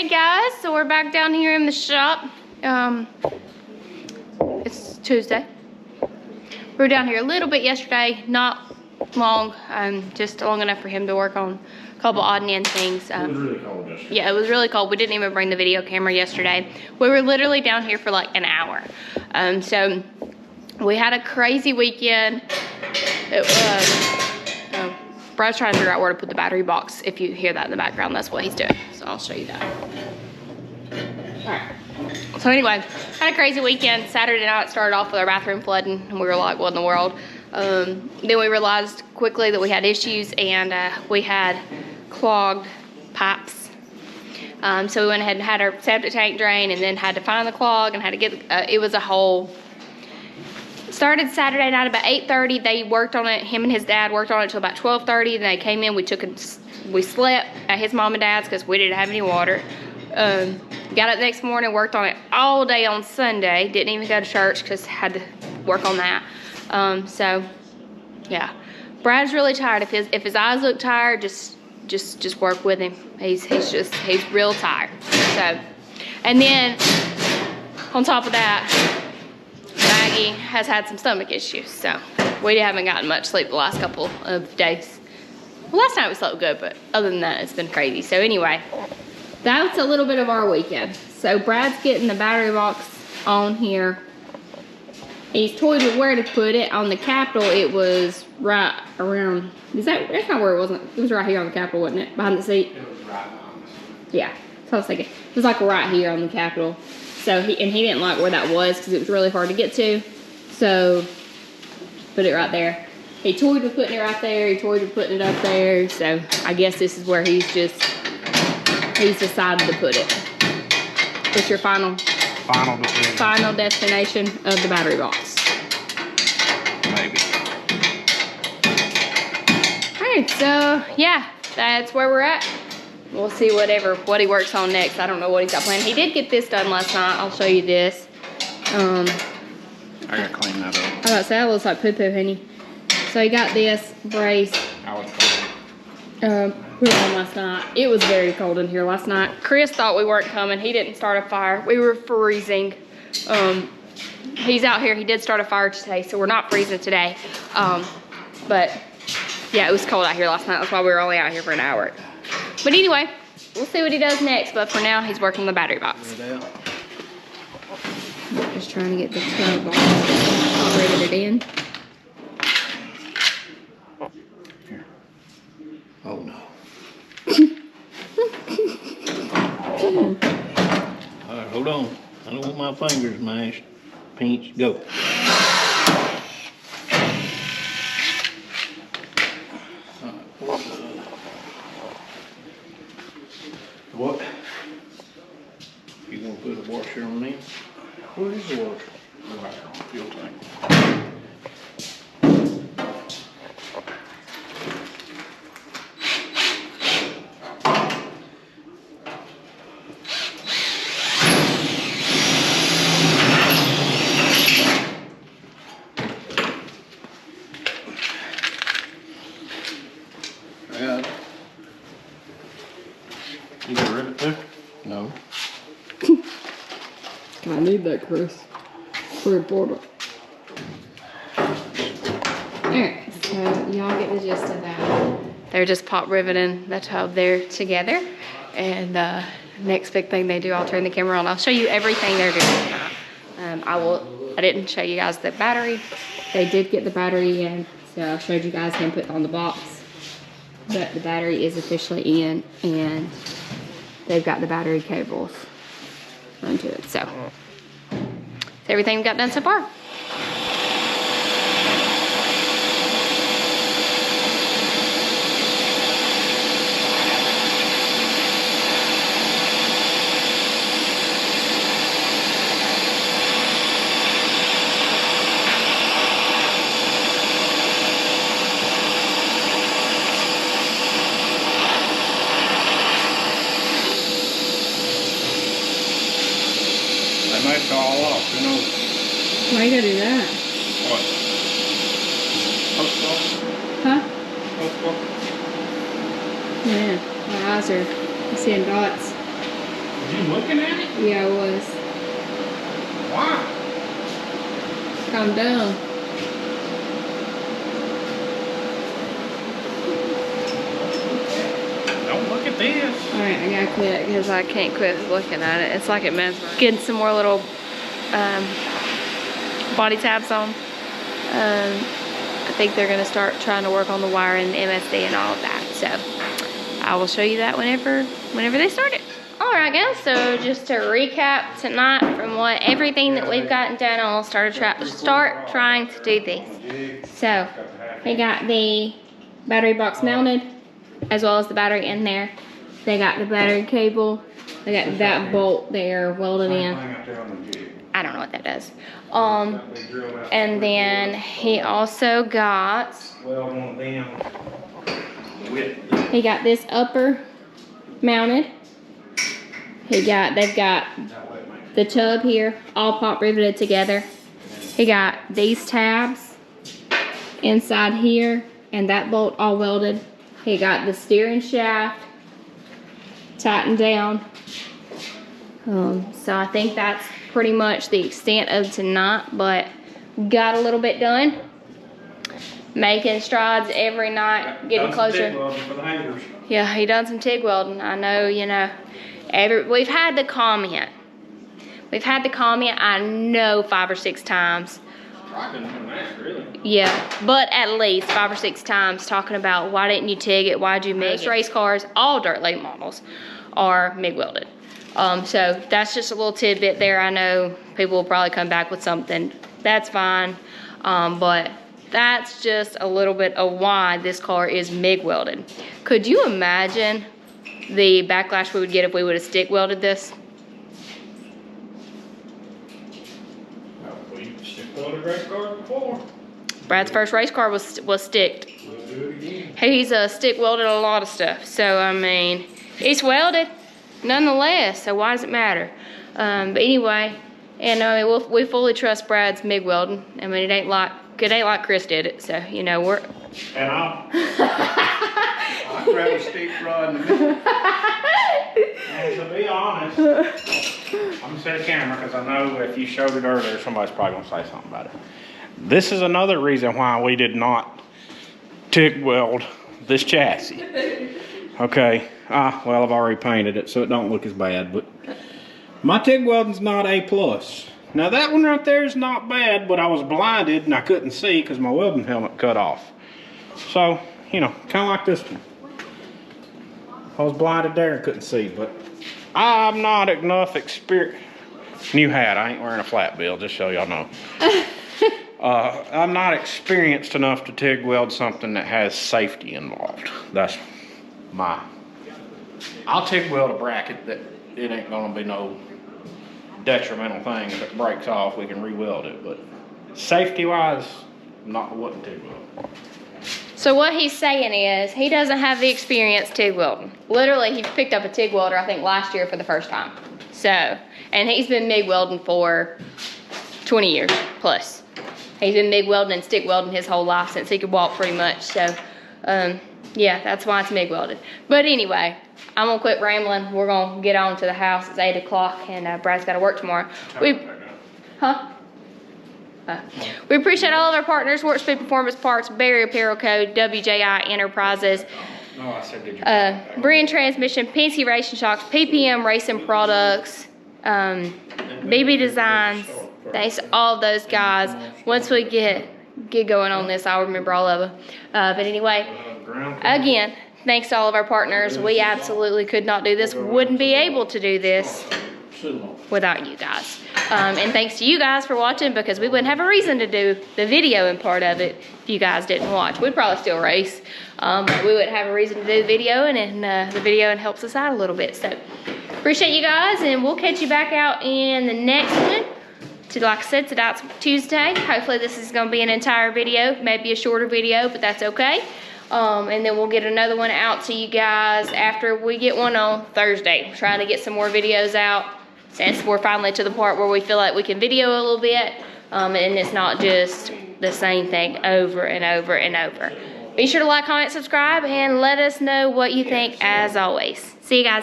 Hey guys, so we're back down here in the shop. It's Tuesday. We were down here a little bit yesterday, not long, just long enough for him to work on a couple odd and end things. It was really cold yesterday. Yeah, it was really cold. We didn't even bring the video camera yesterday. We were literally down here for like an hour. So we had a crazy weekend. It was, Brad's trying to figure out where to put the battery box. If you hear that in the background, that's what he's doing. So I'll show you that. All right. So anyway, had a crazy weekend. Saturday night started off with our bathroom flooding, and we were like, what in the world? Then we realized quickly that we had issues, and we had clogged pipes. So we went ahead and had our septic tank drain, and then had to find the clog and had to get, it was a whole, started Saturday night about 8:30. They worked on it, him and his dad worked on it until about 12:30. Then they came in, we slept at his mom and dad's because we didn't have any water. Got up the next morning, worked on it all day on Sunday. Didn't even go to church because had to work on that. So yeah, Brad's really tired. If his eyes look tired, just work with him. He's real tired. So, and then on top of that, Maggie has had some stomach issues, so we haven't gotten much sleep the last couple of days. Well, last night we slept good, but other than that, it's been crazy. So anyway, that's a little bit of our weekend. So Brad's getting the battery box on here. He's toyed with where to put it. On the capital, it was right around, that's not where it wasn't. It was right here on the capital, wasn't it? Behind the seat? It was right on the Yeah, that's what I was thinking. It was like right here on the capital. So he didn't like where that was because it was really hard to get to. So put it right there. He toyed with putting it right there. He toyed with putting it up there. So I guess this is where he's decided to put it. What's your final destination of the battery box? Maybe. Alright, so yeah, that's where we're at. We'll see what he works on next. I don't know what he's got planned. He did get this done last night. I'll show you this. I gotta clean that up. I was about to say, that looks like poo-poo, honey. So he got this brace. I was cold. We were on last night. It was very cold in here last night. Chris thought we weren't coming. He didn't start a fire. We were freezing. He's out here. He did start a fire today, so we're not freezing today. But yeah, it was cold out here last night. That's why we were only out here for an hour. But anyway, we'll see what he does next. But for now, he's working on the battery box. Just trying to get the tub all riveted in. Here. Oh no. All right, hold on. I don't want my fingers mashed. Pinch, go. What? You gonna put a washer on them? Where is the washer? Right on the fuel tank. Yeah. You got rivet too? No. I need that, Chris. Very important. Alright, so y'all get the gist of that. They're just pop riveting the tub there together. And next big thing they do, I'll turn the camera on. I'll show you everything they're doing. I didn't show you guys the battery. They did get the battery in, so I showed you guys him put it on the box. But the battery is officially in, and they've got the battery cables onto it. So everything we got done so far. They may fall off, who knows? Why you gotta do that? What? Huh? Yeah, my eyes are seeing dots. you looking at it? Yeah, I was. Why? Calm down. Don't look at this. Alright, I gotta quit because I can't quit looking at it. It's like it mesmerizes. Getting some more little body tabs on. I think they're gonna start trying to work on the wire and the MSD and all of that. So I will show you that whenever they start it. Alright guys, so just to recap tonight from everything that we've gotten done, I'll start trying to do these. So we got the battery box mounted, as well as the battery in there. They got the battery cable. They got that bolt there welded in. I don't know what that does. And then he also got, he got this upper mounted. They've got the tub here all pop riveted together. He got these tabs inside here and that bolt all welded. He got the steering shaft tightened down. So I think that's pretty much the extent of tonight, but got a little bit done. Making strides every night, getting closer. For the hangers. Yeah, he done some TIG welding. I know, you know, we've had the comment. I know 5 or 6 times. I didn't even ask, really. Yeah, but at least 5 or 6 times talking about why didn't you TIG it? Why'd you MIG it? Race cars, all dirt late models are MIG welded. So that's just a little tidbit there. I know people will probably come back with something. That's fine, but that's just a little bit of why this car is MIG welded. Could you imagine the backlash we would get if we would have stick welded this? We stick welded race cars before. Brad's first race car was sticked. We'll do it again. He's stick welded a lot of stuff. So I mean, it's welded nonetheless. So why does it matter? But anyway, and I mean, we fully trust Brad's MIG welding. I mean, it ain't like Chris did it. So you know we're. And I'd rather stick rod in the middle. And to be honest, I'm gonna set a camera because I know if you showed it earlier, somebody's probably gonna say something about it. This is another reason why we did not TIG weld this chassis. Okay, well I've already painted it so it don't look as bad, but my TIG welding's not A+. Now that one right there is not bad, but I was blinded and I couldn't see because my welding helmet cut off. So, you know, kind of like this one. I was blinded there and couldn't see, but I'm not enough experience. New hat, I ain't wearing a flat bill, just so y'all know. I'm not experienced enough to TIG weld something that has safety involved. That's I'll TIG weld a bracket that it ain't gonna be no detrimental thing. If it breaks off, we can re-weld it, but safety-wise, wouldn't TIG weld. So what he's saying is he doesn't have the experience TIG welding. Literally, he picked up a TIG welder, I think, last year for the first time. So, and he's been MIG welding for 20 years plus. He's been MIG welding and stick welding his whole life since he could walk pretty much. So, yeah, that's why it's MIG welded. But anyway, I'm gonna quit rambling. We're gonna get on to the house. It's 8 o'clock and Brad's gotta work tomorrow. We appreciate all of our partners: Workspeed Performance Parts, Apparel Co, WJI Enterprises, Brinn Transmission, Penske Racing Shocks, PPM Racing Products, BB Designs. Thanks to all of those guys. Once we get going on this, I'll remember all of them. But anyway, again, thanks to all of our partners. We absolutely could not do this, wouldn't be able to do this without you guys. And thanks to you guys for watching, because we wouldn't have a reason to do the video and part of it if you guys didn't watch. We'd probably still race, but we wouldn't have a reason to do the video, and the video helps us out a little bit. So appreciate you guys, and we'll catch you back out in the next one. Like I said, tonight's Tuesday. Hopefully this is going to be an entire video, maybe a shorter video, but that's okay. And then we'll get another one out to you guys after we get one on Thursday. We're trying to get some more videos out since we're finally to the part where we feel like we can video a little bit, and it's not just the same thing over and over and over. Be sure to like, comment, subscribe, and let us know what you think as always. See you guys.